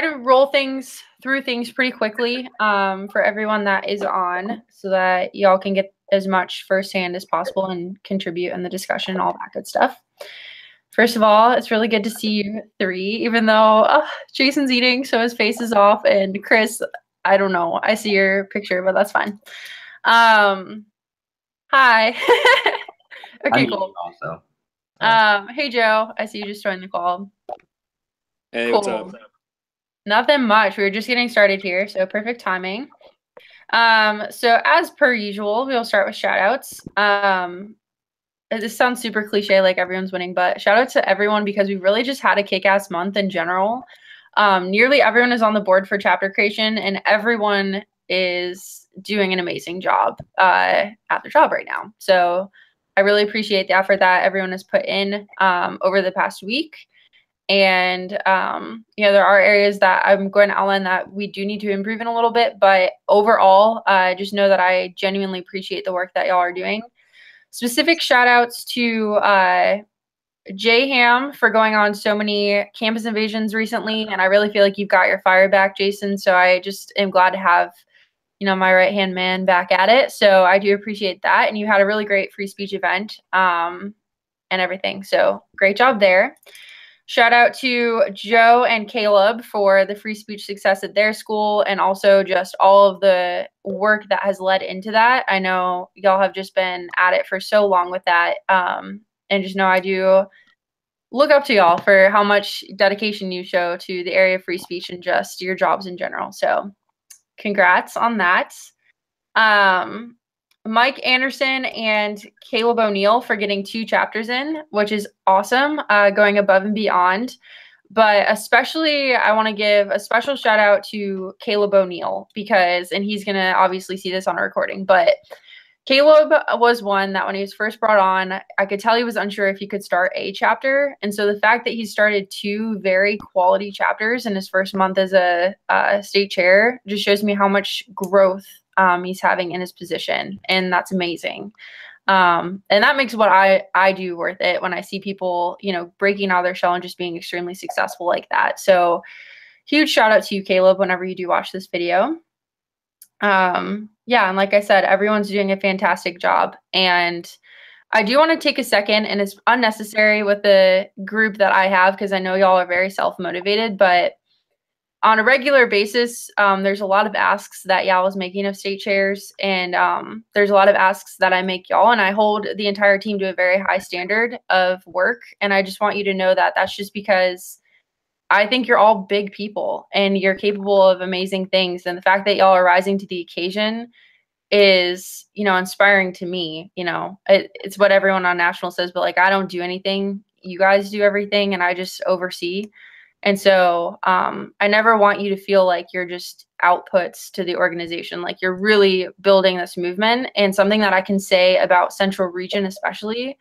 try to roll through things pretty quickly for everyone that is on so that y'all can get as much firsthand as possible and contribute in the discussion, all that good stuff. First of all, it's really good to see you three, even though Jason's eating, so his face is off, and Chris, I don't know. I see your picture, but that's fine. Hi. Okay, cool. Also. Hey, Joe. I see you just joined the call. Hey, cool. What's up? Nothing much. We were just getting started here, so perfect timing. So as per usual, we'll start with shout outs. This sounds super cliche, like everyone's winning, but shout out to everyone because we've really just had a kick-ass month in general. Nearly everyone is on the board for chapter creation, and everyone is doing an amazing job at their job right now. So I really appreciate the effort that everyone has put in over the past week. And, there are areas that I'm going to outline that we do need to improve in a little bit. But overall, just know that I genuinely appreciate the work that y'all are doing. Specific shout outs to J Ham for going on so many campus invasions recently. And I really feel like you've got your fire back, Jason. So I just am glad to have, my right-hand man back at it. So I do appreciate that. And you had a really great free speech event and everything. So great job there. Shout out to Joe and Caleb for the free speech success at their school and also just all of the work that has led into that. I know y'all have just been at it for so long with that. And just know I do look up to y'all for how much dedication you show to the area of free speech and just your jobs in general. So congrats on that. Mike Anderson and Caleb O'Neill for getting 2 chapters in, which is awesome, going above and beyond. But especially, I want to give a special shout out to Caleb O'Neill and he's going to obviously see this on a recording, but Caleb was one that when he was first brought on, I could tell he was unsure if he could start a chapter. And so the fact that he started 2 very quality chapters in his first month as a state chair just shows me how much growth he's having in his position. And that's amazing. And that makes what I do worth it when I see people, breaking out of their shell and just being extremely successful like that. So huge shout out to you, Caleb, whenever you do watch this video. And like I said, everyone's doing a fantastic job. And I do want to take a second, and it's unnecessary with the group that I have because I know y'all are very self-motivated, but on a regular basis, there's a lot of asks that y'all is making of state chairs, and there's a lot of asks that I make y'all, and I hold the entire team to a very high standard of work. And I just want you to know that that's just because I think you're all big people and you're capable of amazing things. And the fact that y'all are rising to the occasion is, inspiring to me. It's what everyone on national says, but I don't do anything. You guys do everything and I just oversee. And so I never want you to feel like you're just outputs to the organization. Like you're really building this movement. And something that I can say about Central Region especially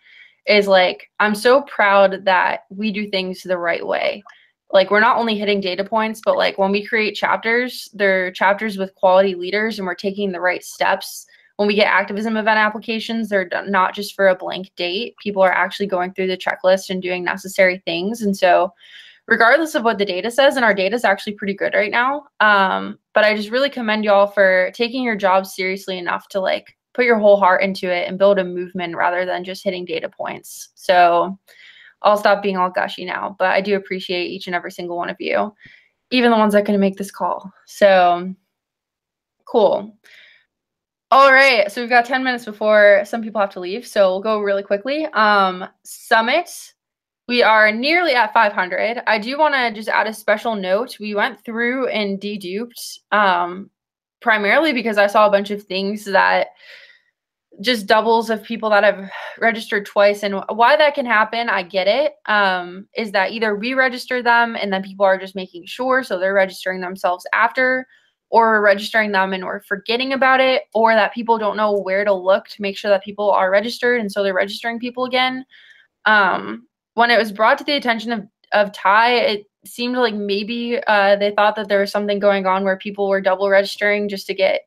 is I'm so proud that we do things the right way. We're not only hitting data points, but when we create chapters, they're chapters with quality leaders and we're taking the right steps. When we get activism event applications, they're not just for a blank date. People are actually going through the checklist and doing necessary things. And so regardless of what the data says, and our data is actually pretty good right now, but I just really commend y'all for taking your job seriously enough to put your whole heart into it and build a movement rather than just hitting data points. So I'll stop being all gushy now, but I do appreciate each and every single one of you, even the ones that can make this call. So cool. All right, so we've got 10 minutes before some people have to leave, so we'll go really quickly. Summit, we are nearly at 500. I do want to just add a special note. We went through and deduped primarily because I saw a bunch of things that just doubles of people that have registered twice. And why that can happen, I get it, is that either we register them and then people are just making sure, so they're registering themselves after, or we're registering them and we're forgetting about it, or that people don't know where to look to make sure that people are registered, and so they're registering people again. When it was brought to the attention of Ty, it seemed like maybe they thought that there was something going on where people were double registering just to get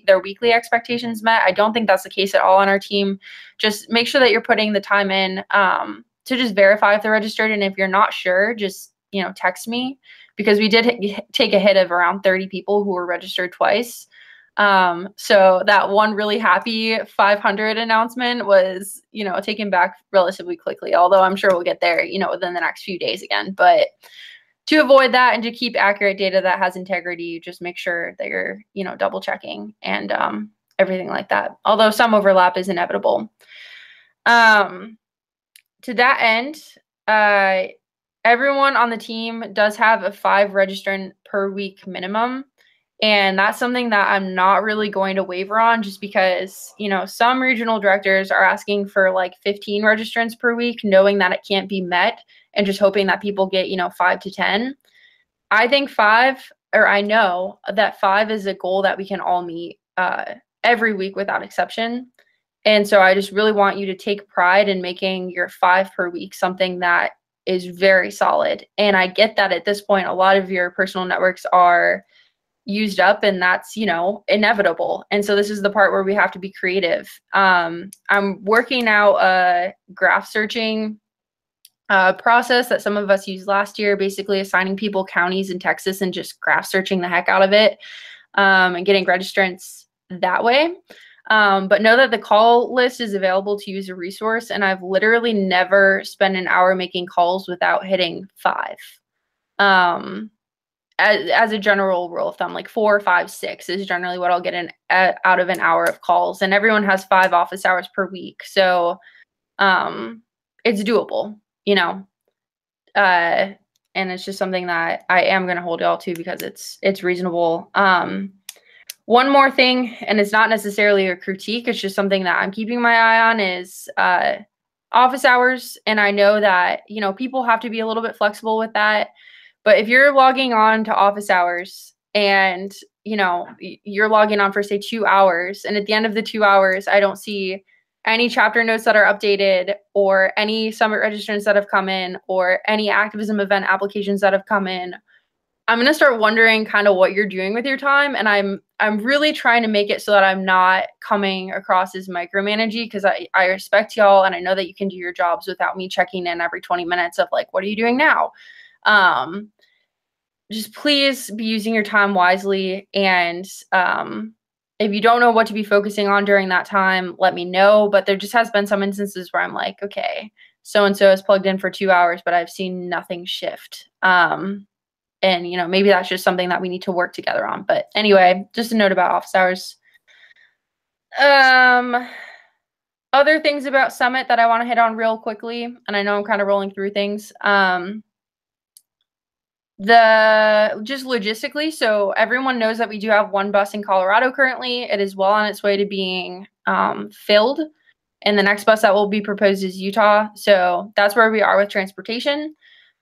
their weekly expectations met. I don't think that's the case at all on our team. Just make sure that you're putting the time in to just verify if they're registered. And if you're not sure, just text me, because we did take a hit of around 30 people who were registered twice. So that one really happy 500 announcement was, taken back relatively quickly, although I'm sure we'll get there, within the next few days again. But to avoid that and to keep accurate data that has integrity, just make sure that you're, double checking and everything like that. Although some overlap is inevitable. To that end, everyone on the team does have a 5 registrant per week minimum. And that's something that I'm not really going to waver on, just because, some regional directors are asking for like 15 registrants per week, knowing that it can't be met and just hoping that people get, 5 to 10. I think I know that 5 is a goal that we can all meet every week without exception. And so I just really want you to take pride in making your 5 per week something that is very solid. And I get that at this point, a lot of your personal networks are used up, and that's, inevitable. And so this is the part where we have to be creative. I'm working out a graph searching process that some of us used last year, basically assigning people counties in Texas and just graph searching the heck out of it, and getting registrants that way. But know that the call list is available to use a resource, and I've literally never spent an hour making calls without hitting 5. As a general rule of thumb, like 4, 5, 6 is generally what I'll get out of an hour of calls, and everyone has 5 office hours per week. So it's doable, and it's just something that I am going to hold y'all to because it's reasonable. One more thing, and it's not necessarily a critique, it's just something that I'm keeping my eye on, is office hours. And I know that, people have to be a little bit flexible with that. But if you're logging on to office hours and, you're logging on for, say, 2 hours, and at the end of the 2 hours, I don't see any chapter notes that are updated, or any summit registrants that have come in, or any activism event applications that have come in, I'm going to start wondering kind of what you're doing with your time. And I'm really trying to make it so that I'm not coming across as micromanaging, because I respect y'all, and I know that you can do your jobs without me checking in every 20 minutes of like, what are you doing now? Just please be using your time wisely. And if you don't know what to be focusing on during that time, let me know. But there just has been some instances where I'm like, okay, so-and-so is plugged in for 2 hours, but I've seen nothing shift. And, maybe that's just something that we need to work together on. But anyway, just a note about office hours. Other things about Summit that I want to hit on real quickly, and I know I'm kind of rolling through things. Just logistically, so everyone knows that we do have 1 bus in Colorado currently. It is well on its way to being filled, and the next bus that will be proposed is Utah. So that's where we are with transportation.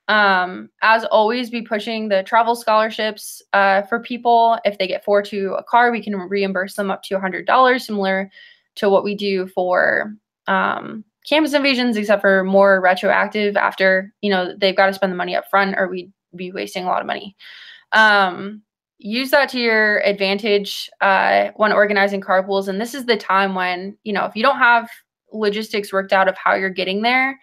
As always, be pushing the travel scholarships for people. If they get 4 to a car, we can reimburse them up to $100, similar to what we do for campus invasions, except for more retroactive after, they've got to spend the money up front, or we'd be wasting a lot of money. Use that to your advantage when organizing carpools. And this is the time when, if you don't have logistics worked out of how you're getting there,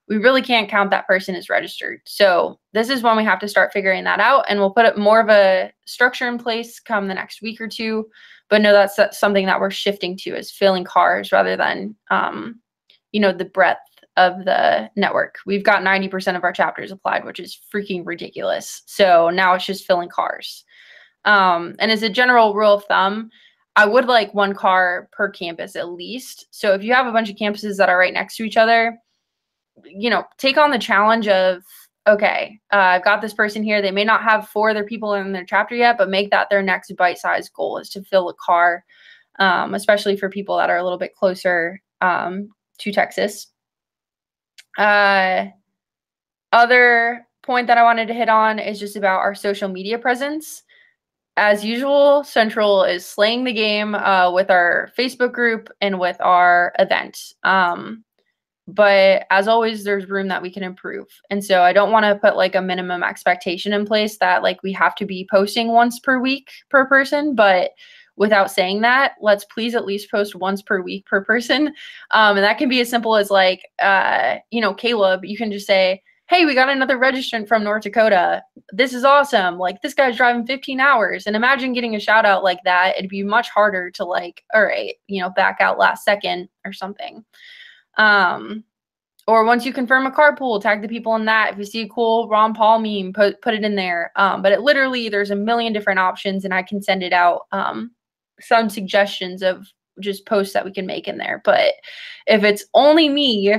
we really can't count that person as registered. So this is when we have to start figuring that out, and we'll put more of a structure in place come the next week or two. But no, that's something that we're shifting to, is filling cars rather than, the breadth of the network. We've got 90% of our chapters applied, which is freaking ridiculous. So now it's just filling cars. And as a general rule of thumb, I would like 1 car per campus at least. So if you have a bunch of campuses that are right next to each other, take on the challenge of, okay, I've got this person here. They may not have 4 other people in their chapter yet, but make that their next bite-sized goal, is to fill a car, especially for people that are a little bit closer to Texas. Other point that I wanted to hit on is just about our social media presence. As usual, Central is slaying the game with our Facebook group and with our event. But as always, there's room that we can improve. And so I don't want to put like a minimum expectation in place that like we have to be posting once per week per person. But without saying that, let's please at least post once per week per person. And that can be as simple as like, Caleb, you can just say, hey, we got another registrant from North Dakota. This is awesome. Like, this guy's driving 15 hours. And imagine getting a shout out like that. It'd be much harder to like, all right, back out last second or something. Or once you confirm a carpool, tag the people in that. If you see a cool Ron Paul meme, put it in there. But it literally, there's a million different options, and I can send it out. Some suggestions of just posts that we can make in there. But if it's only me,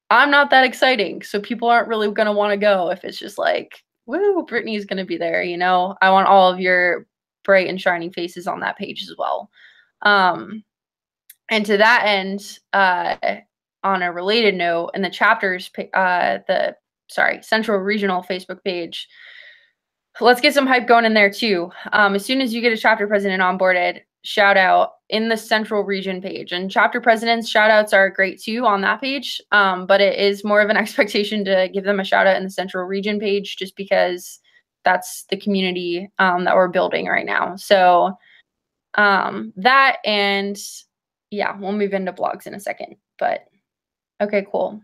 I'm not that exciting. So people aren't really going to want to go if it's just like, woo, Brittany's going to be there. I want all of your bright and shining faces on that page as well. And to that end, on a related note, in the chapters, Central Regional Facebook page, let's get some hype going in there too. As soon as you get a chapter president onboarded, shout out in the Central Region page. And chapter presidents shout outs are great too on that page. But it is more of an expectation to give them a shout out in the Central Region page, just because that's the community that we're building right now. So that, and yeah, we'll move into blogs in a second. But okay, cool.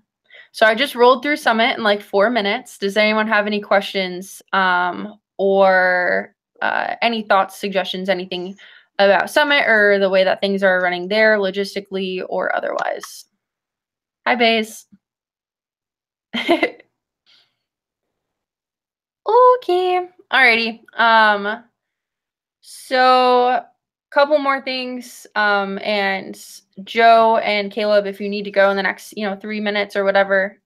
So I just rolled through Summit in like 4 minutes. Does anyone have any questions or any thoughts, suggestions, anything about Summit or the way that things are running there logistically or otherwise? Hi, Baze. Okay. Alrighty. So couple more things, and Joe and Caleb, if you need to go in the next 3 minutes or whatever,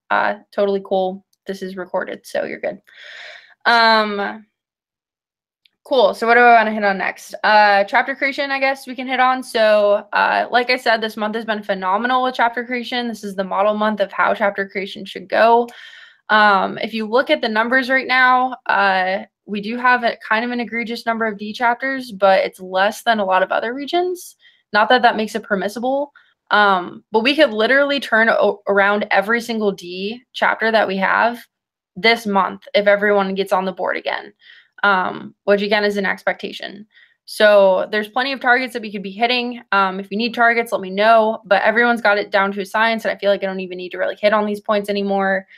totally cool. This is recorded, so you're good. Cool. So what do I want to hit on next? Chapter creation, I guess we can hit on. So like I said, this month has been phenomenal with chapter creation. This is the model month of how chapter creation should go. If you look at the numbers right now, we do have a kind of an egregious number of D chapters, but it's less than a lot of other regions. Not that that makes it permissible, but we could literally turn around every single D chapter that we have this month if everyone gets on the board again, which again is an expectation. So there's plenty of targets that we could be hitting. If you need targets, let me know, but everyone's got it down to a science, and I feel like I don't even need to really hit on these points anymore.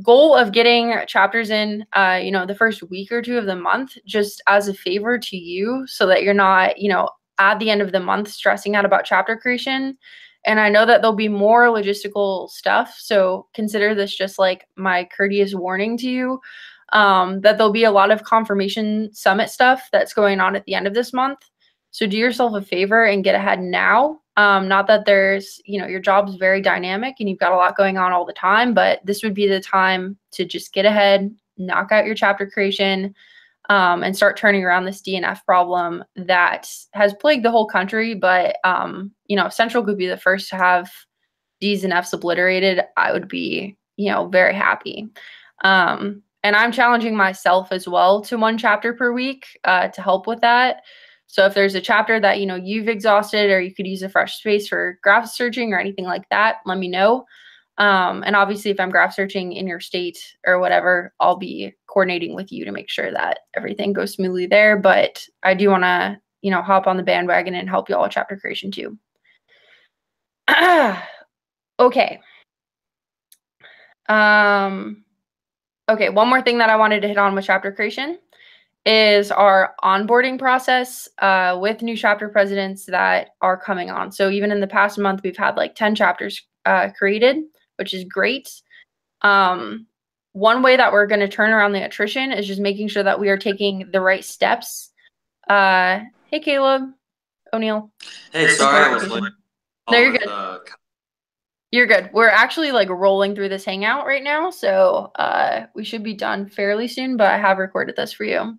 Goal of getting chapters in, the first week or two of the month, just as a favor to you, so that you're not, at the end of the month stressing out about chapter creation. And I know that there'll be more logistical stuff, so consider this just like my courteous warning to you, that there'll be a lot of confirmation summit stuff that's going on at the end of this month. So do yourself a favor and get ahead now. Not that there's, your job's very dynamic and you've got a lot going on all the time, but this would be the time to just get ahead, knock out your chapter creation, and start turning around this DNF problem that has plagued the whole country. But, Central could be the first to have D's and F's obliterated. I would be, very happy. And I'm challenging myself as well to 1 chapter per week to help with that. So if there's a chapter that, you've exhausted, or you could use a fresh space for graph searching or anything like that, let me know. And obviously if I'm graph searching in your state or whatever, I'll be coordinating with you to make sure that everything goes smoothly there. But I do want to, hop on the bandwagon and help you all with chapter creation too. Okay. Okay, one more thing that I wanted to hit on with chapter creation is our onboarding process with new chapter presidents that are coming on. So even in the past month, we've had like 10 chapters created, which is great. One way that we're going to turn around the attrition is just making sure that we are taking the right steps. Hey, Caleb, O'Neill. Hey, sorry, I was late. No, you're good. You're good. We're actually like rolling through this Hangout right now, so we should be done fairly soon, but I have recorded this for you.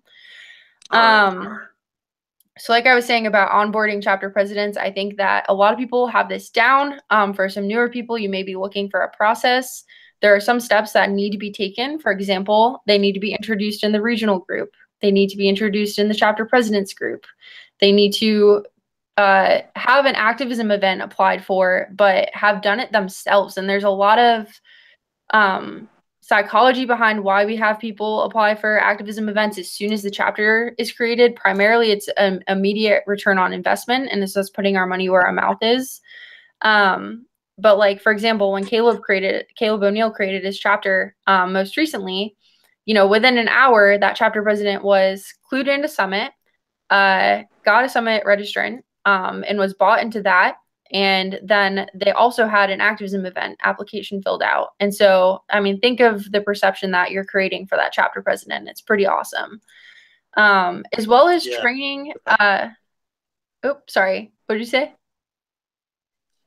So like I was saying about onboarding chapter presidents, I think that a lot of people have this down. For some newer people, you may be looking for a process. There are some steps that need to be taken. For example, they need to be introduced in the regional group. They need to be introduced in the chapter presidents group. They need to have an activism event applied for, but have done it themselves. And there's a lot of psychology behind why we have people apply for activism events as soon as the chapter is created. Primarily, it's an immediate return on investment, and it's us putting our money where our mouth is. But like, for example, when Caleb O'Neill created his chapter most recently, you know, within an hour, that chapter president was clued into Summit, got a Summit registrant, and was bought into that. And then they also had an activism event application filled out. And so, I mean, think of the perception that you're creating for that chapter president. It's pretty awesome. As well as training. Sorry. What did you say?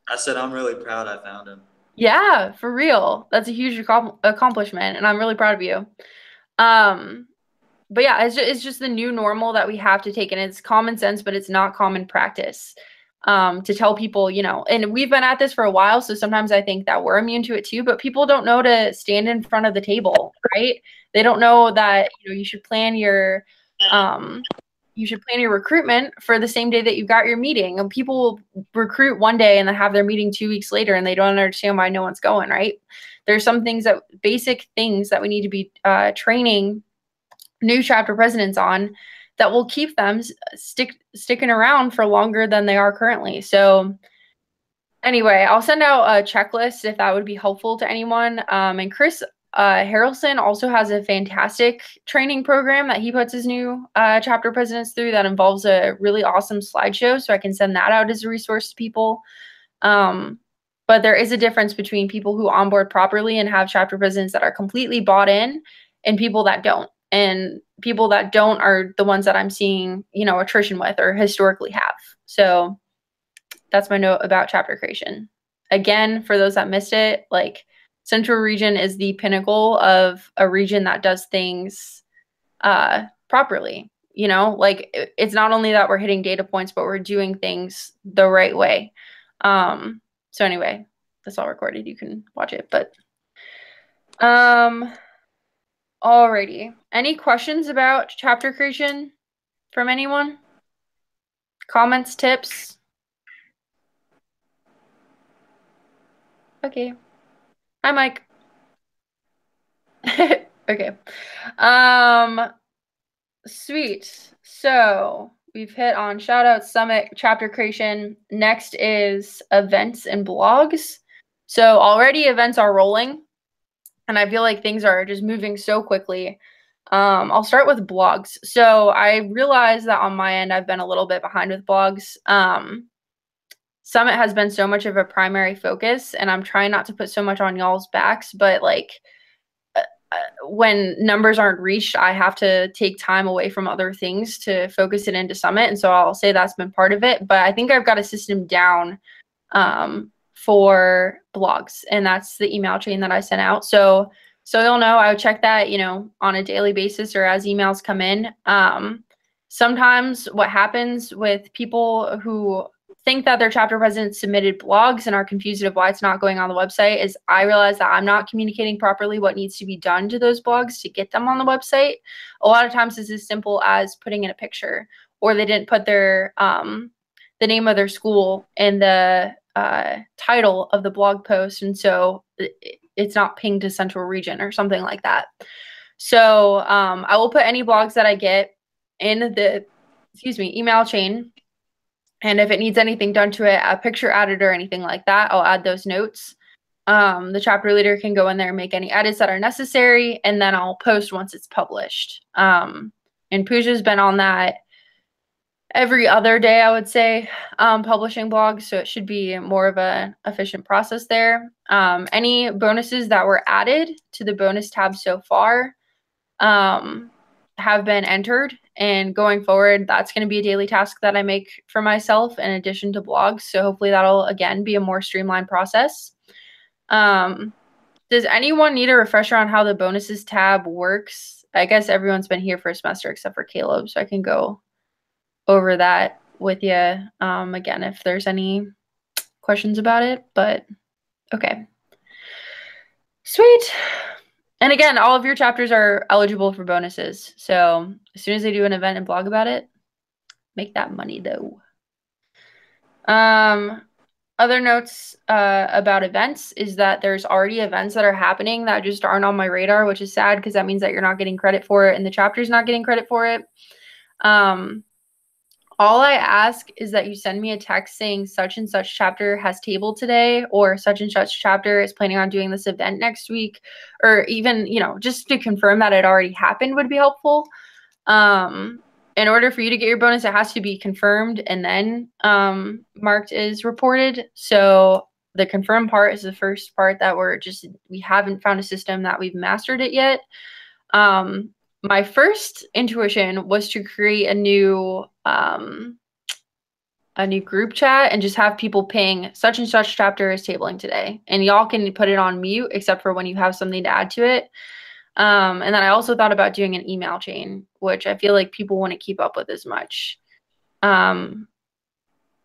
I said I'm really proud I found him. Yeah, for real. That's a huge accomplishment, and I'm really proud of you. But yeah, it's just the new normal that we have to take, and it's common sense, but it's not common practice. To tell people, you know, and we've been at this for a while, so sometimes I think that we're immune to it too, but people don't know to stand in front of the table, right? They don't know that, you know, you should plan your recruitment for the same day that you got your meeting. And people recruit one day and then have their meeting 2 weeks later, and they don't understand why no one's going, right? There's some basic things that we need to be training new chapter presidents on that will keep them sticking around for longer than they are currently. So anyway, I'll send out a checklist if that would be helpful to anyone. And Chris Harrelson also has a fantastic training program that he puts his new chapter presidents through that involves a really awesome slideshow. So I can send that out as a resource to people. But there is a difference between people who onboard properly and have chapter presidents that are completely bought in and people that don't. And people that don't are the ones that I'm seeing, you know, attrition with or historically have. So that's my note about chapter creation. Again, for those that missed it, like Central Region is the pinnacle of a region that does things properly. You know, like it's not only that we're hitting data points, but we're doing things the right way. So anyway, that's all recorded. You can watch it, but alrighty. Any questions about chapter creation from anyone? Comments, tips? Okay. Hi, Mike. Okay. Sweet. So we've hit on shout out, summit, chapter creation. Next is events and blogs. So already events are rolling, and I feel like things are just moving so quickly. I'll start with blogs. So I realized that on my end, I've been a little bit behind with blogs. Summit has been so much of a primary focus, and I'm trying not to put so much on y'all's backs, but like when numbers aren't reached, I have to take time away from other things to focus it into Summit. And so I'll say that's been part of it, but I think I've got a system down for blogs, and that's the email chain that I sent out. So you'll know I would check that, you know, on a daily basis or as emails come in. Sometimes what happens with people who think that their chapter president submitted blogs and are confused of why it's not going on the website is I realize that I'm not communicating properly what needs to be done to those blogs to get them on the website. A lot of times it's as simple as putting in a picture, or they didn't put their the name of their school in the title of the blog post, and so it's not pinged to Central Region or something like that. So I will put any blogs that I get in the email chain. And if it needs anything done to it, a picture added or anything like that, I'll add those notes. The chapter leader can go in there and make any edits that are necessary, and then I'll post once it's published. And Pooja's been on that every other day, I would say, publishing blogs, so it should be more of an efficient process there. Any bonuses that were added to the bonus tab so far have been entered, and going forward, that's going to be a daily task that I make for myself in addition to blogs. So hopefully that'll, again, be a more streamlined process. Does anyone need a refresher on how the bonuses tab works? I guess everyone's been here for a semester except for Caleb, so I can go over that with you again if there's any questions about it, but okay. Sweet. And again, all of your chapters are eligible for bonuses. So as soon as they do an event and blog about it, make that money though. Other notes about events is that there's already events that are happening that just aren't on my radar, which is sad because that means that you're not getting credit for it and the chapter's not getting credit for it. All I ask is that you send me a text saying such and such chapter has table today, or such and such chapter is planning on doing this event next week, or even, just to confirm that it already happened would be helpful. In order for you to get your bonus, it has to be confirmed and then marked as reported. So the confirmed part is the first part that we haven't found a system that we've mastered it yet. My first intuition was to create a new group chat and just have people ping such and such chapter is tabling today, and y'all can put it on mute except for when you have something to add to it. And then I also thought about doing an email chain, which I feel like people wouldn't keep up with as much.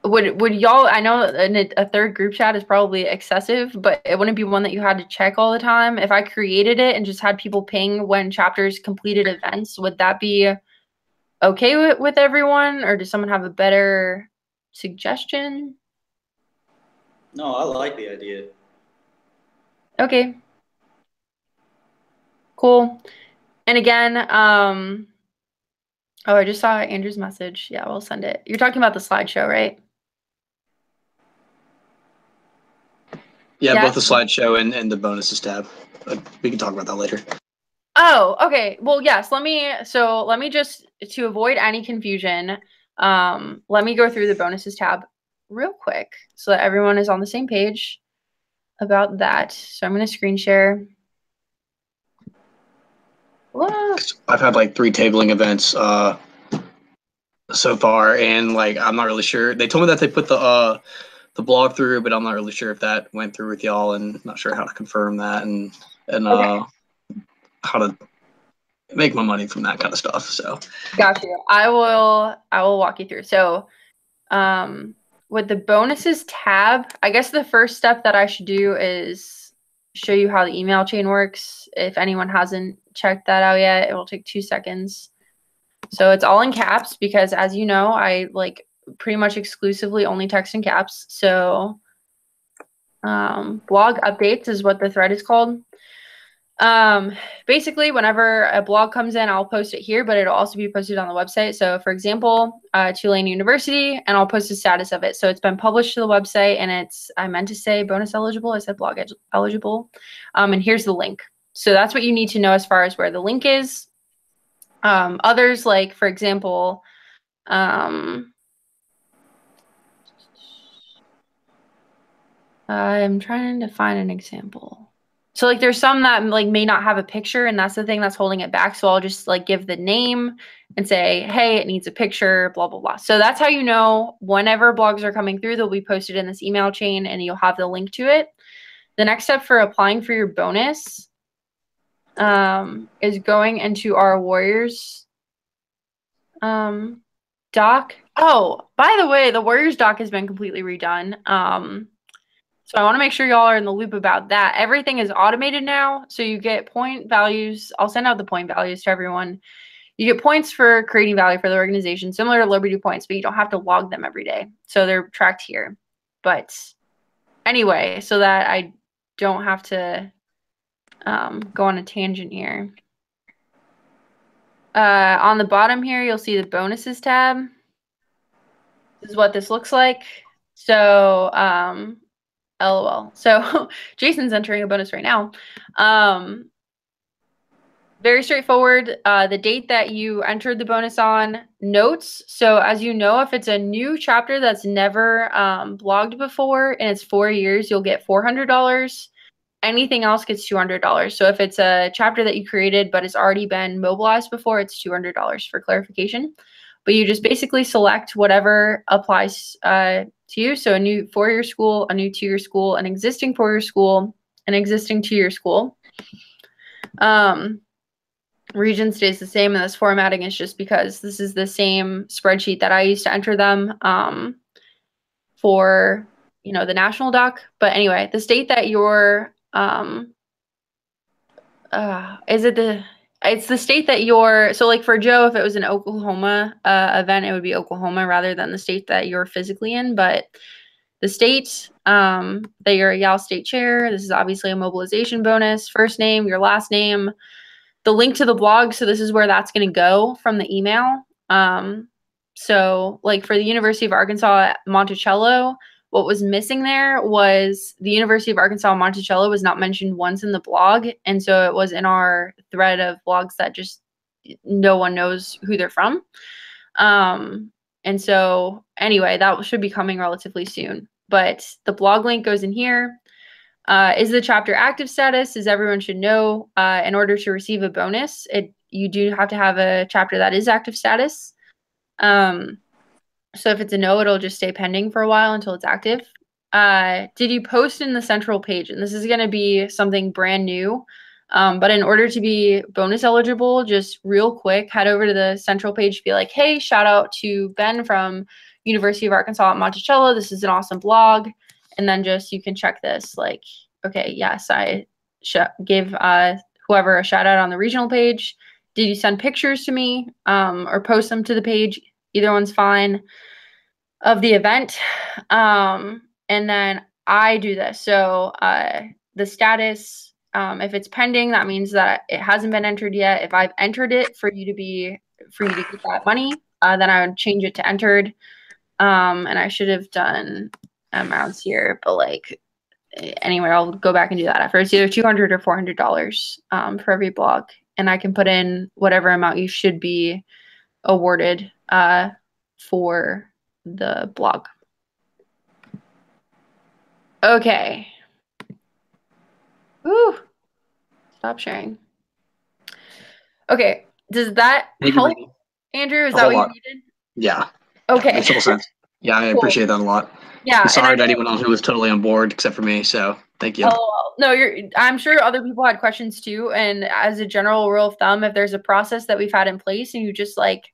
Would y'all, I know a third group chat is probably excessive, but it wouldn't be one that you had to check all the time. If I created it and just had people ping when chapters completed events, would that be okay with everyone, or does someone have a better suggestion? No, I like the idea. Okay. Cool. And again, oh, I just saw Andrew's message. Yeah, we'll send it. You're talking about the slideshow, right? Yeah, both the slideshow and the bonuses tab. We can talk about that later. Oh, okay. Well, yes. Let me just, to avoid any confusion, let me go through the bonuses tab real quick so that everyone is on the same page about that. So I'm going to screen share. Whoa. I've had like 3 tabling events so far, and like I'm not really sure. They told me that they put the blog through, but I'm not really sure if that went through with y'all, and not sure how to confirm that and okay, how to make my money from that kind of stuff. So got you. I will walk you through. So with the bonuses tab, I guess the first step that I should do is show you how the email chain works. If anyone hasn't checked that out yet, it will take 2 seconds. So it's all in caps because, as you know, I like pretty much exclusively only text in caps. So blog updates is what the thread is called. Basically, whenever a blog comes in, I'll post it here, but it'll also be posted on the website. So for example, Tulane University, and I'll post the status of it. So it's been published to the website, and I meant to say bonus eligible. I said blog eligible. And here's the link. So that's what you need to know as far as where the link is. Others, like, for example, I'm trying to find an example. So like there's some that like may not have a picture, and that's the thing that's holding it back. So I'll just like give the name and say, hey, it needs a picture, blah, blah, blah. So that's how you know whenever blogs are coming through, they'll be posted in this email chain and you'll have the link to it. The next step for applying for your bonus is going into our Warriors doc. Oh, by the way, the Warriors doc has been completely redone. So I want to make sure y'all are in the loop about that. Everything is automated now, so you get point values. I'll send out the point values to everyone. You get points for creating value for the organization, similar to Liberty points, but you don't have to log them every day. So they're tracked here. But anyway, so that I don't have to go on a tangent here. On the bottom here, you'll see the bonuses tab. This is what this looks like. So, LOL. So Jason's entering a bonus right now. Very straightforward. The date that you entered the bonus on, notes. So as you know, if it's a new chapter that's never blogged before and it's 4 years, you'll get $400. Anything else gets $200. So if it's a chapter that you created but it's already been mobilized before, it's $200 for clarification. But you just basically select whatever applies to you. So a new 4-year school, a new 2-year school, an existing 4-year school, an existing 2-year school. Region stays the same, and this formatting is just because this is the same spreadsheet that I used to enter them for, the national doc. But anyway, the state that you're it's the state that you're, so like for Joe, if it was an Oklahoma event, it would be Oklahoma rather than the state that you're physically in. But the state that you're a YAL state chair, this is obviously a mobilization bonus, first name, your last name, the link to the blog. So this is where that's going to go from the email. So like for the University of Arkansas at Monticello, what was missing there was the University of Arkansas Monticello was not mentioned once in the blog. And so it was in our thread of blogs that just no one knows who they're from. And so anyway, that should be coming relatively soon. But the blog link goes in here. Is the chapter active status? As everyone should know, in order to receive a bonus, you do have to have a chapter that is active status. So if it's a no, it'll just stay pending for a while until it's active. Did you post in the central page? And this is going to be something brand new. But in order to be bonus eligible, just real quick, head over to the central page, be like, hey, shout out to Ben from University of Arkansas at Monticello. This is an awesome blog. And then just you can check this like, okay, yes, I gave whoever a shout out on the regional page. Did you send pictures to me or post them to the page? Either one's fine of the event. And then I do this. So the status, if it's pending, that means that it hasn't been entered yet. If I've entered it for you to get that money, then I would change it to entered. And I should have done amounts here, but like anyway, I'll go back and do that after. It's either $200 or $400 for every block, and I can put in whatever amount you should be awarded for the blog. Okay. Ooh. Stop sharing. Okay. Does that help, Andrew? Is that what you needed? Yeah. Okay. Makes total sense. Yeah, I appreciate that a lot. Yeah. I'm sorry to anyone else who was totally on board except for me. So thank you. Oh, no, I'm sure other people had questions too. And as a general rule of thumb, if there's a process that we've had in place and you just like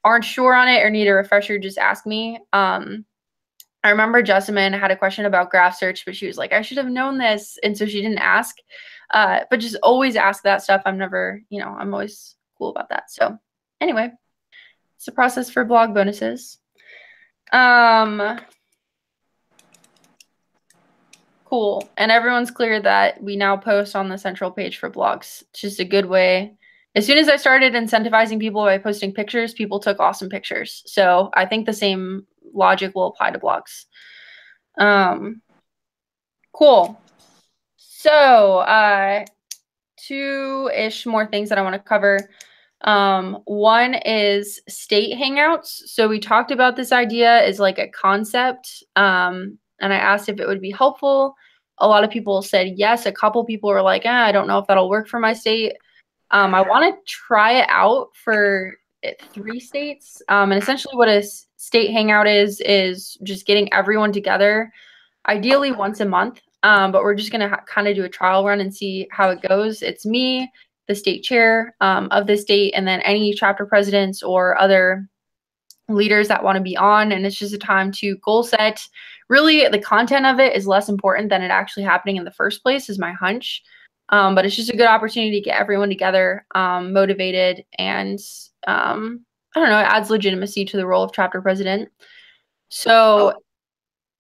aren't sure on it or need a refresher, just ask me. I remember Jessamine had a question about graph search, but she was like, I should have known this. And so she didn't ask. But just always ask that stuff. I'm always cool about that. So anyway, it's a process for blog bonuses. Cool. And everyone's clear that we now post on the central page for blogs. It's just a good way. As soon as I started incentivizing people by posting pictures, people took awesome pictures. So I think the same logic will apply to blogs. Cool. So 2-ish more things that I want to cover. One is state hangouts. So we talked about this idea as like a concept. And I asked if it would be helpful. A lot of people said yes. A couple people were like, I don't know if that'll work for my state. I want to try it out for 3 states. And essentially what a state hangout is just getting everyone together, ideally once a month. But we're just going to kind of do a trial run and see how it goes. It's me, the state chair of the state, and then any chapter presidents or other leaders that want to be on. And it's just a time to goal set. Really, the content of it is less important than it actually happening in the first place, is my hunch. But it's just a good opportunity to get everyone together, motivated, and I don't know, it adds legitimacy to the role of chapter president. So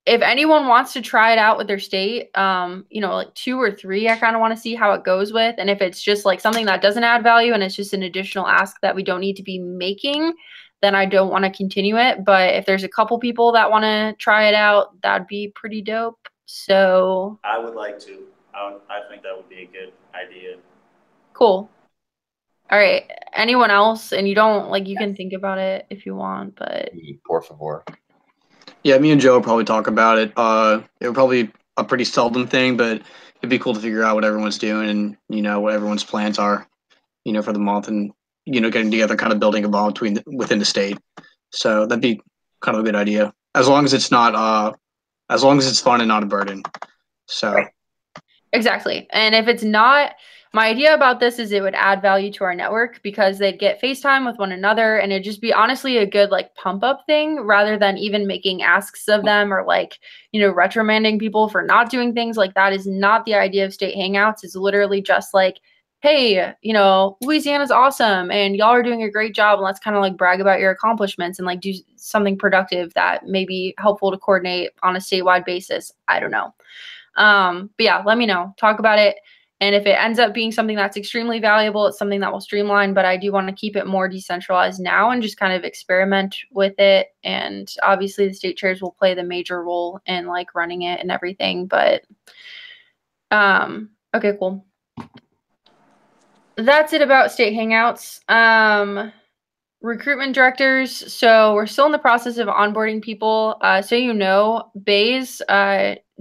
if anyone wants to try it out with their state, like 2 or 3, I kind of want to see how it goes with. And if it's just like something that doesn't add value and it's just an additional ask that we don't need to be making, then I don't want to continue it. But if there's a couple people that want to try it out, that'd be pretty dope. So I would like to. I think that would be a good idea. Cool. All right. Anyone else? And you don't you can think about it if you want, but por favor. Yeah, me and Joe will probably talk about it. It would probably be a pretty seldom thing, but it'd be cool to figure out what everyone's doing and what everyone's plans are, for the month, and getting together, kind of building a bond within the state. So that'd be kind of a good idea, as long as it's not as long as it's fun and not a burden. So right. Exactly. And if it's not, my idea about this is it would add value to our network because they'd get FaceTime with one another, and it'd just be honestly a good pump up thing rather than even making asks of them or reprimanding people for not doing things. That is not the idea of state hangouts. It's literally just hey, Louisiana's awesome and y'all are doing a great job, and let's kind of brag about your accomplishments and do something productive that may be helpful to coordinate on a statewide basis. I don't know. But yeah, let me know. Talk about it. And if it ends up being something that's extremely valuable, it's something that will streamline, but I do want to keep it more decentralized now and just kind of experiment with it. And obviously the state chairs will play the major role in like running it and everything, but okay, cool. That's it about state hangouts. Recruitment directors. So we're still in the process of onboarding people. So you know, Bays,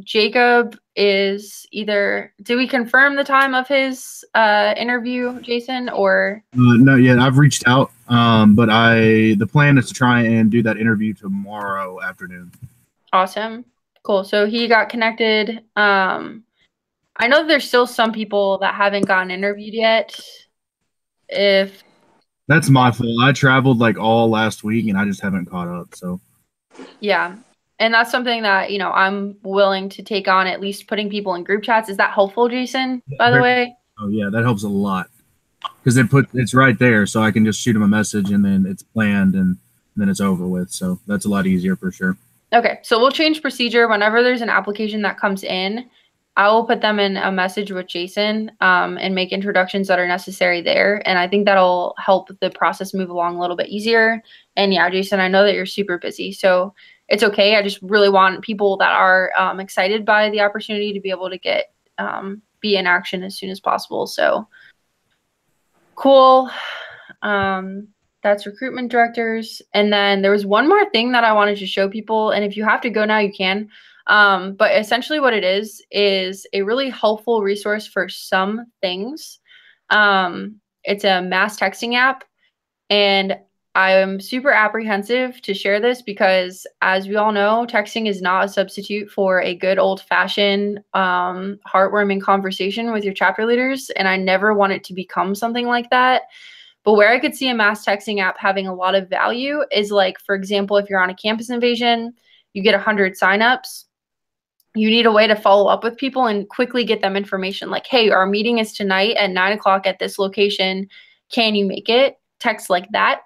Jacob is either. Did we confirm the time of his interview, Jason, or? No, yet. I've reached out, but the plan is to try and do that interview tomorrow afternoon. Awesome, cool. So he got connected. I know there's still some people that haven't gotten interviewed yet. If that's my fault, I traveled like all last week and I just haven't caught up. So yeah, and that's something that I'm willing to take on, at least putting people in group chats. Is that helpful, Jason? By the way. Oh yeah, that helps a lot because it's right there, so I can just shoot them a message and then it's planned and then it's over with. So that's a lot easier for sure. Okay, so we'll change procedure whenever there's an application that comes in. I will put them in a message with Jason and make introductions that are necessary there. And I think that'll help the process move along a little bit easier. And yeah, Jason, I know that you're super busy, so it's okay. I just really want people that are excited by the opportunity to be able to get be in action as soon as possible. So cool. That's recruitment directors. And then there was one more thing that I wanted to show people. And if you have to go now, you can. But essentially what it is a really helpful resource for some things. It's a mass texting app, and I'm super apprehensive to share this because, as we all know, texting is not a substitute for a good old-fashioned heartwarming conversation with your chapter leaders, and I never want it to become something like that. But where I could see a mass texting app having a lot of value is, like, for example, if you're on a campus invasion, you get 100 signups. You need a way to follow up with people and quickly get them information like, hey, our meeting is tonight at 9 o'clock at this location. Can you make it? Text like that.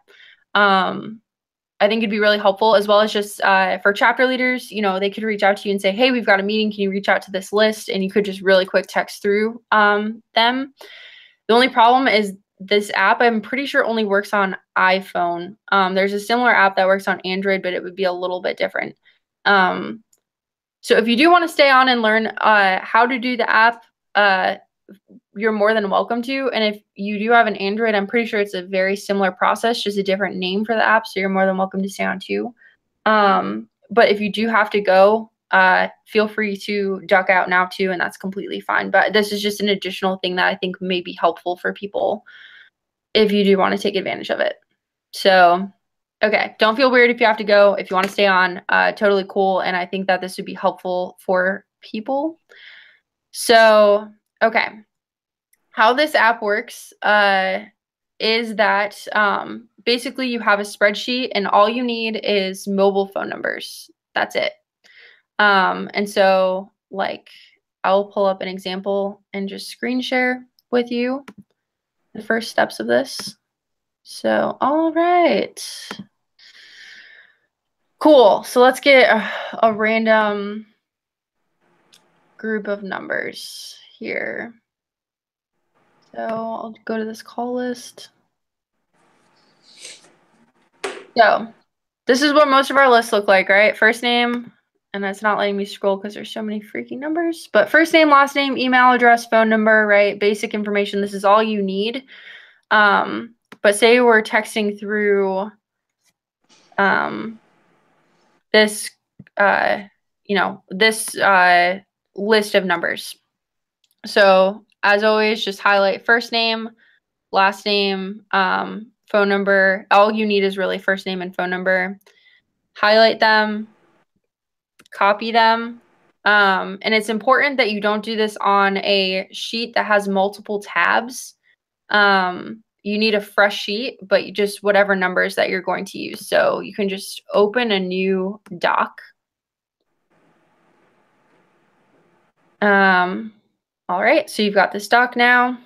I think it'd be really helpful, as well as just for chapter leaders, they could reach out to you and say, hey, we've got a meeting. Can you reach out to this list? And you could just really quick text through them. The only problem is this app, I'm pretty sure, only works on iPhone. There's a similar app that works on Android, but it would be a little bit different. So if you do want to stay on and learn how to do the app, you're more than welcome to. And if you do have an Android, I'm pretty sure it's a very similar process, just a different name for the app. So you're more than welcome to stay on too. But if you do have to go, feel free to duck out now too, and that's completely fine. But this is just an additional thing that I think may be helpful for people if you do want to take advantage of it. So okay, don't feel weird if you have to go. If you want to stay on, totally cool. And I think that this would be helpful for people. So, okay. How this app works is that basically you have a spreadsheet and all you need is mobile phone numbers. That's it. And so, like, I'll pull up an example and just screen share with you the first steps of this. So, all right. Cool. So let's get a random group of numbers here. So I'll go to this call list. So this is what most of our lists look like, right? First name, and it's not letting me scroll because there's so many freaking numbers. But first name, last name, email address, phone number, right? Basic information. This is all you need. But say we're texting through this, this list of numbers. So as always, just highlight first name, last name, phone number. All you need is really first name and phone number. Highlight them, copy them. And it's important that you don't do this on a sheet that has multiple tabs. You need a fresh sheet, but just whatever numbers that you're going to use. So you can just open a new doc. All right, so you've got this doc now.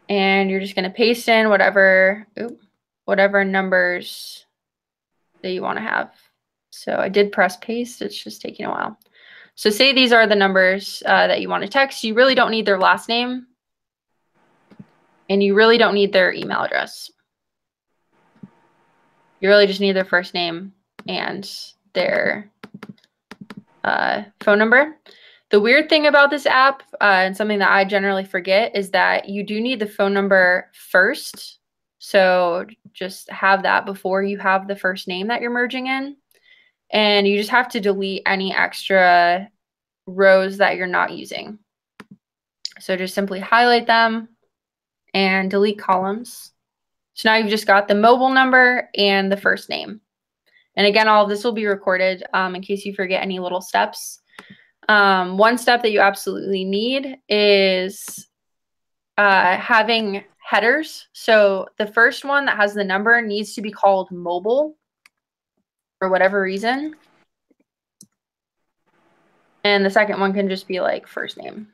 And you're just going to paste in whatever numbers that you want to have. So I did press paste. It's just taking a while. So say these are the numbers that you want to text. You really don't need their last name, and you really don't need their email address. You really just need their first name and their phone number. The weird thing about this app, and something that I generally forget, is that you do need the phone number first. So just have that before you have the first name that you're merging in. And you just have to delete any extra rows that you're not using. So just simply highlight them and delete columns. So now you've just got the mobile number and the first name. And again, all of this will be recorded in case you forget any little steps. One step that you absolutely need is having headers. So the first one that has the number needs to be called mobile for whatever reason. And the second one can just be like first name.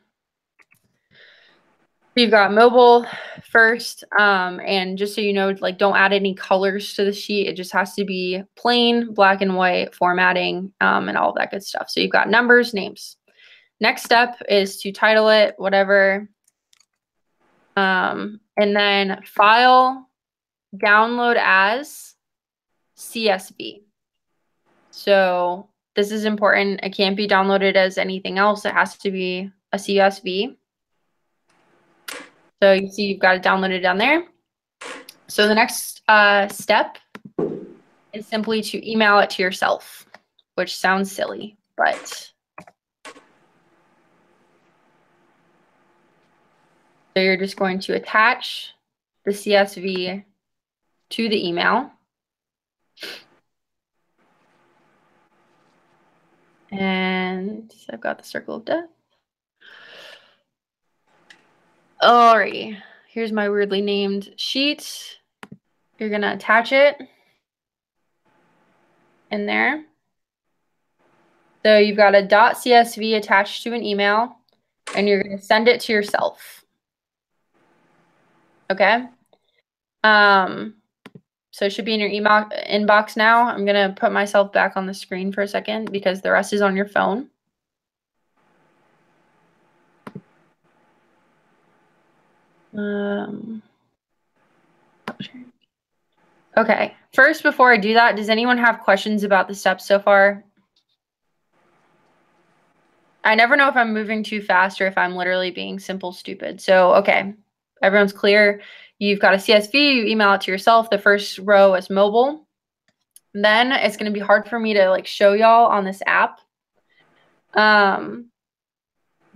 You've got mobile first, and just so you know, like don't add any colors to the sheet. It just has to be plain black and white formatting and all of that good stuff. So you've got numbers, names. Next step is to title it, whatever. And then file, download as CSV. So this is important. It can't be downloaded as anything else. It has to be a CSV. So you see you've got it downloaded down there. So the next step is simply to email it to yourself, which sounds silly, but so you're just going to attach the CSV to the email. And I've got the circle of death. Alrighty, here's my weirdly named sheet. You're gonna attach it in there. So you've got a .csv attached to an email, and you're gonna send it to yourself. Okay. So it should be in your email inbox now. I'm gonna put myself back on the screen for a second because the rest is on your phone. Okay, first, before I do that, does anyone have questions about the steps so far? I never know if I'm moving too fast or if I'm literally being simple stupid. So, okay, everyone's clear. You've got a CSV, you email it to yourself. The first row is mobile. Then it's gonna be hard for me to like show y'all on this app.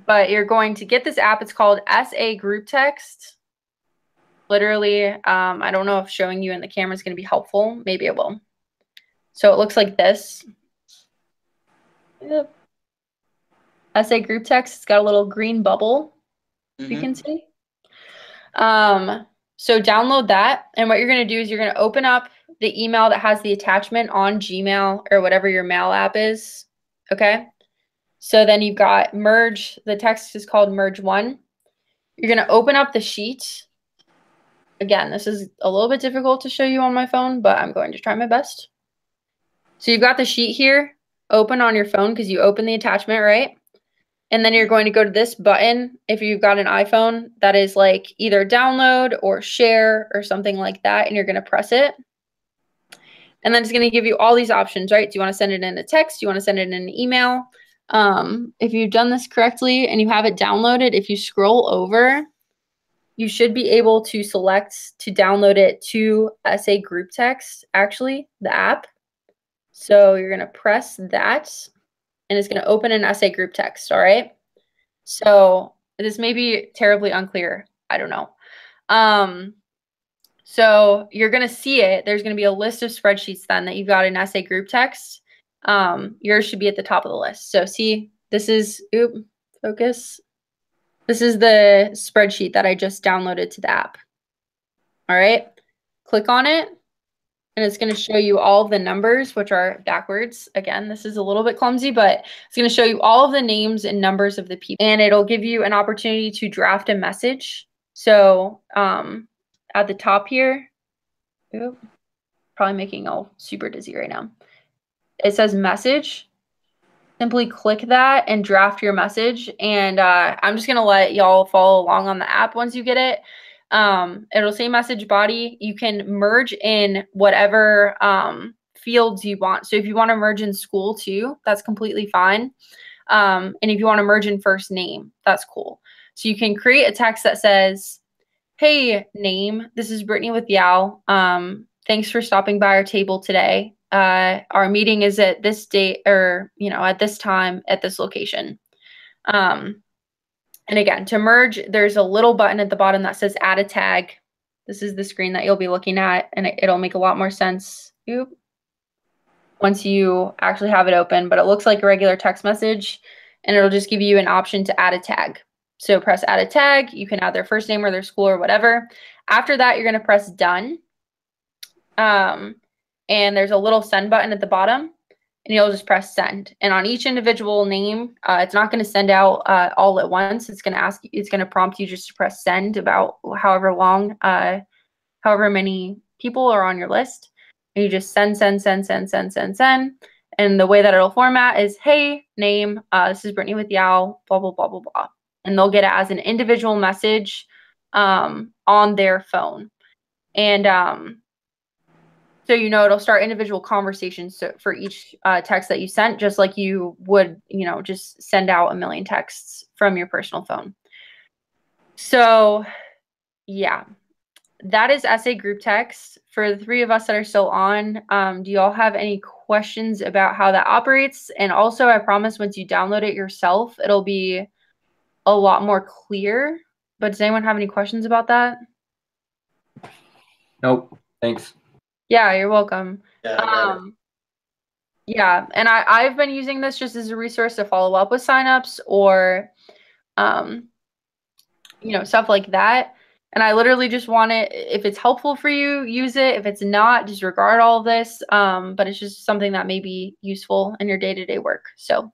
But you're going to get this app. It's called SA Group Text. Literally, I don't know if showing you in the camera is going to be helpful. Maybe it will. So it looks like this. Yep. SA Group Text. It's got a little green bubble, you can see. So download that. And what you're going to do is you're going to open up the email that has the attachment on Gmail or whatever your mail app is. Okay. So then you've got merge. The text is called merge one. You're going to open up the sheet. Again, this is a little bit difficult to show you on my phone, but I'm going to try my best. So you've got the sheet here open on your phone because you open the attachment, right? And then you're going to go to this button if you've got an iPhone that is like either download or share or something like that, and you're going to press it. And then it's going to give you all these options, right? Do you want to send it in a text? Do you want to send it in an email? If you've done this correctly and you have it downloaded, if you scroll over, you should be able to select to download it to SA Group Text, actually, the app. So you're going to press that, and it's going to open an SA Group Text, all right? So this may be terribly unclear. I don't know. So you're going to see it. There's going to be a list of spreadsheets then that you've got in SA Group Text. Yours should be at the top of the list. So see, this is, focus. This is the spreadsheet that I just downloaded to the app. All right, click on it, and it's going to show you all of the numbers, which are backwards. Again, this is a little bit clumsy, but it's going to show you all of the names and numbers of the people, and it'll give you an opportunity to draft a message. So at the top here, probably making all super dizzy right now. It says message. simply click that and draft your message. And I'm just going to let y'all follow along on the app once you get it. It'll say message body. You can merge in whatever fields you want. So if you want to merge in school too, that's completely fine. And if you want to merge in first name, that's cool. So you can create a text that says, hey, name, this is Brittany with Yao. Thanks for stopping by our table today. Our meeting is at this date or, at this time at this location. And again, to merge, there's a little button at the bottom that says add a tag. This is the screen that you'll be looking at, and it'll make a lot more sense once you actually have it open, but it looks like a regular text message, and it'll just give you an option to add a tag. So press add a tag. You can add their first name or their school or whatever. After that, you're going to press done. And there's a little send button at the bottom, and you'll just press send. And on each individual name, it's not going to send out all at once. It's going to prompt you just to press send about however long, however many people are on your list. And you just send. And the way that it'll format is, hey, name, this is Brittany with Yao, blah, blah, blah, blah, blah. And they'll get it as an individual message on their phone. And so, it'll start individual conversations for each text that you sent, just like you would, just send out a million texts from your personal phone. So, yeah, that is essay group text. For the three of us that are still on, do y'all have any questions about how that operates? And also, I promise once you download it yourself, it'll be a lot more clear. But does anyone have any questions about that? Nope. Thanks. Yeah, you're welcome. Yeah, Yeah, and I've been using this just as a resource to follow up with signups or, stuff like that. And I literally just want it, if it's helpful for you, use it. If it's not, disregard all of this. But it's just something that may be useful in your day-to-day work. So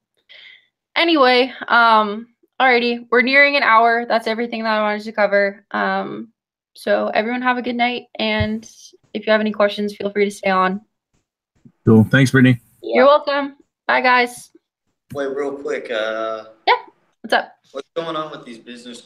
anyway, alrighty, we're nearing an hour. That's everything that I wanted to cover. So everyone have a good night, and if you have any questions, feel free to stay on. Cool. Thanks, Brittany. You're welcome. Bye, guys. Wait, real quick. Yeah. What's up? What's going on with these business